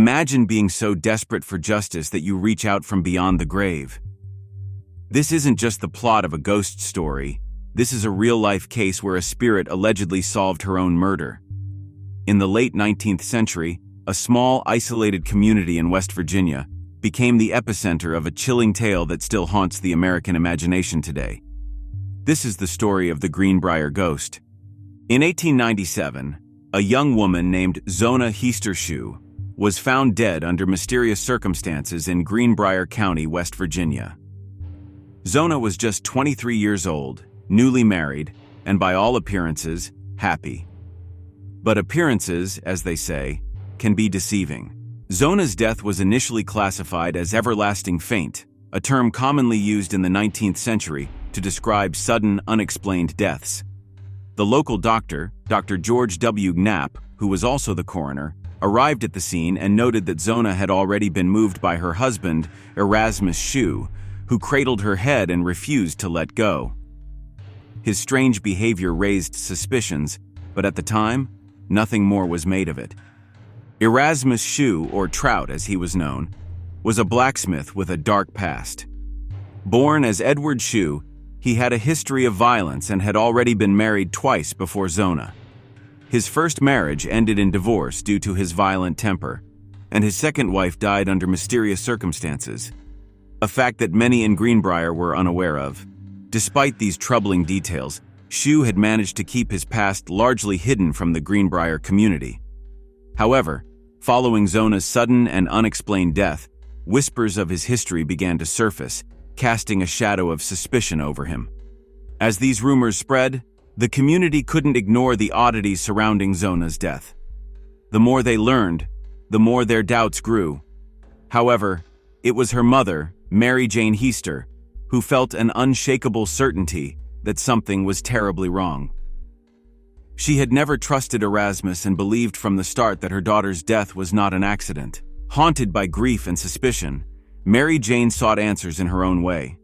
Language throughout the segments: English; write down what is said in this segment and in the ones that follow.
Imagine being so desperate for justice that you reach out from beyond the grave. This isn't just the plot of a ghost story. This is a real-life case where a spirit allegedly solved her own murder. In the late 19th century, a small, isolated community in West Virginia became the epicenter of a chilling tale that still haunts the American imagination today. This is the story of the Greenbrier Ghost. In 1897, a young woman named Zona Heaster was found dead under mysterious circumstances in Greenbrier County, West Virginia. Zona was just 23 years old, newly married, and by all appearances, happy. But appearances, as they say, can be deceiving. Zona's death was initially classified as everlasting faint, a term commonly used in the 19th century to describe sudden, unexplained deaths. The local doctor, Dr. George W. Knapp, who was also the coroner, arrived at the scene and noted that Zona had already been moved by her husband, Erasmus Shue, who cradled her head and refused to let go. His strange behavior raised suspicions, but at the time, nothing more was made of it. Erasmus Shue, or Trout as he was known, was a blacksmith with a dark past. Born as Edward Shue, he had a history of violence and had already been married twice before Zona. His first marriage ended in divorce due to his violent temper, and his second wife died under mysterious circumstances, a fact that many in Greenbrier were unaware of. Despite these troubling details, Shue had managed to keep his past largely hidden from the Greenbrier community. However, following Zona's sudden and unexplained death, whispers of his history began to surface, casting a shadow of suspicion over him. As these rumors spread, the community couldn't ignore the oddities surrounding Zona's death. The more they learned, the more their doubts grew. However, it was her mother, Mary Jane Heaster, who felt an unshakable certainty that something was terribly wrong. She had never trusted Erasmus and believed from the start that her daughter's death was not an accident. Haunted by grief and suspicion, Mary Jane sought answers in her own way.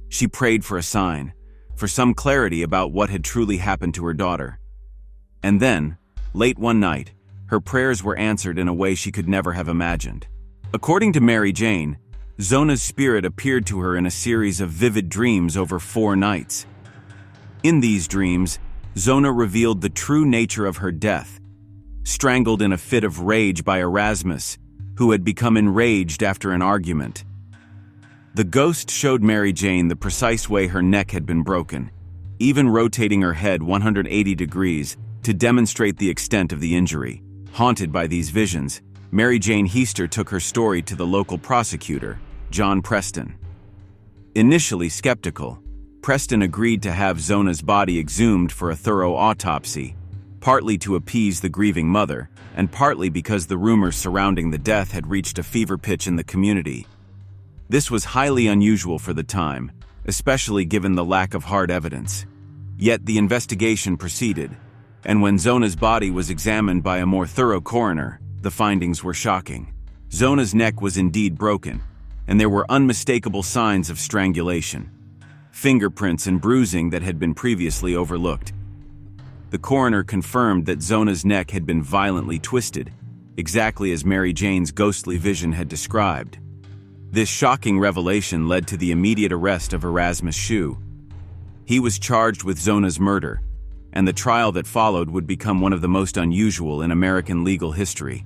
She prayed for a sign, for some clarity about what had truly happened to her daughter. And then, late one night, her prayers were answered in a way she could never have imagined. According to Mary Jane, Zona's spirit appeared to her in a series of vivid dreams over 4 nights. In these dreams, Zona revealed the true nature of her death, strangled in a fit of rage by Erasmus, who had become enraged after an argument. The ghost showed Mary Jane the precise way her neck had been broken, even rotating her head 180 degrees to demonstrate the extent of the injury. Haunted by these visions, Mary Jane Heaster took her story to the local prosecutor, John Preston. Initially skeptical, Preston agreed to have Zona's body exhumed for a thorough autopsy, partly to appease the grieving mother, and partly because the rumors surrounding the death had reached a fever pitch in the community. This was highly unusual for the time, especially given the lack of hard evidence. Yet the investigation proceeded, and when Zona's body was examined by a more thorough coroner, the findings were shocking. Zona's neck was indeed broken, and there were unmistakable signs of strangulation, fingerprints and bruising that had been previously overlooked. The coroner confirmed that Zona's neck had been violently twisted, exactly as Mary Jane's ghostly vision had described. This shocking revelation led to the immediate arrest of Erasmus Shue. He was charged with Zona's murder, and the trial that followed would become one of the most unusual in American legal history.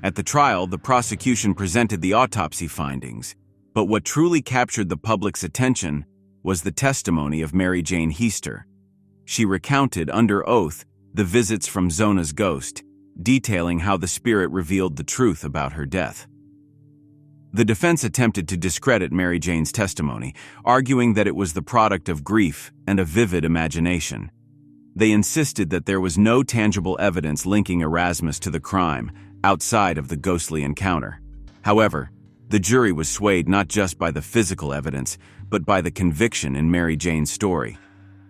At the trial, the prosecution presented the autopsy findings, but what truly captured the public's attention was the testimony of Mary Jane Heaster. She recounted under oath the visits from Zona's ghost, detailing how the spirit revealed the truth about her death. The defense attempted to discredit Mary Jane's testimony, arguing that it was the product of grief and a vivid imagination. They insisted that there was no tangible evidence linking Erasmus to the crime outside of the ghostly encounter. However, the jury was swayed not just by the physical evidence, but by the conviction in Mary Jane's story.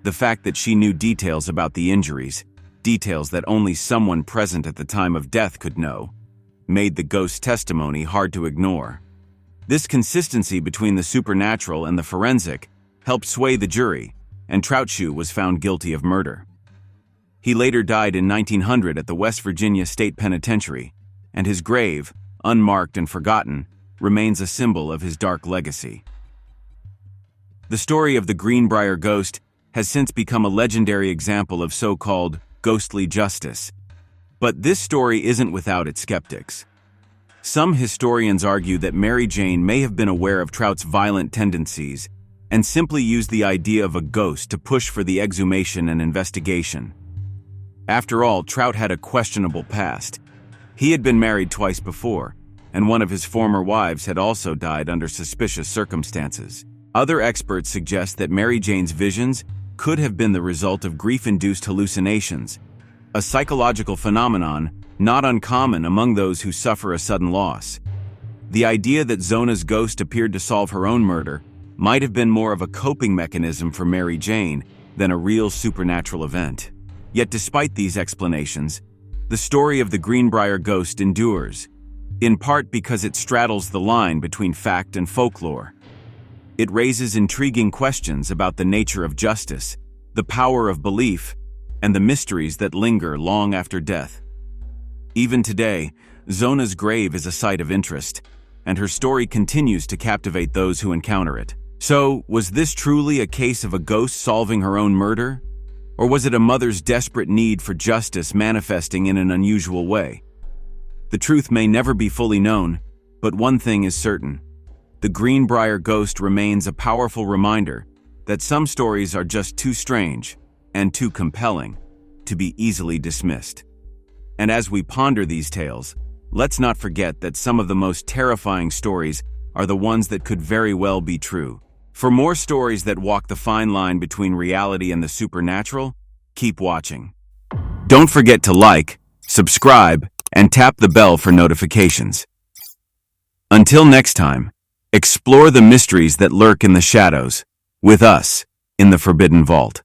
The fact that she knew details about the injuries, details that only someone present at the time of death could know, made the ghost's testimony hard to ignore. This consistency between the supernatural and the forensic helped sway the jury, and Trout was found guilty of murder. He later died in 1900 at the West Virginia State Penitentiary, and his grave, unmarked and forgotten, remains a symbol of his dark legacy. The story of the Greenbrier ghost has since become a legendary example of so-called ghostly justice. But this story isn't without its skeptics. Some historians argue that Mary Jane may have been aware of Trout's violent tendencies and simply used the idea of a ghost to push for the exhumation and investigation. After all, Trout had a questionable past. He had been married twice before, and one of his former wives had also died under suspicious circumstances. Other experts suggest that Mary Jane's visions could have been the result of grief-induced hallucinations, a psychological phenomenon not uncommon among those who suffer a sudden loss. The idea that Zona's ghost appeared to solve her own murder might have been more of a coping mechanism for Mary Jane than a real supernatural event. Yet despite these explanations, the story of the Greenbrier ghost endures, in part because it straddles the line between fact and folklore. It raises intriguing questions about the nature of justice, the power of belief, and the mysteries that linger long after death. Even today, Zona's grave is a site of interest, and her story continues to captivate those who encounter it. So, was this truly a case of a ghost solving her own murder? Or was it a mother's desperate need for justice manifesting in an unusual way? The truth may never be fully known, but one thing is certain. The Greenbrier ghost remains a powerful reminder that some stories are just too strange and too compelling to be easily dismissed. And as we ponder these tales, let's not forget that some of the most terrifying stories are the ones that could very well be true. For more stories that walk the fine line between reality and the supernatural, keep watching. Don't forget to like, subscribe, and tap the bell for notifications. Until next time, explore the mysteries that lurk in the shadows with us in the Forbidden Vault.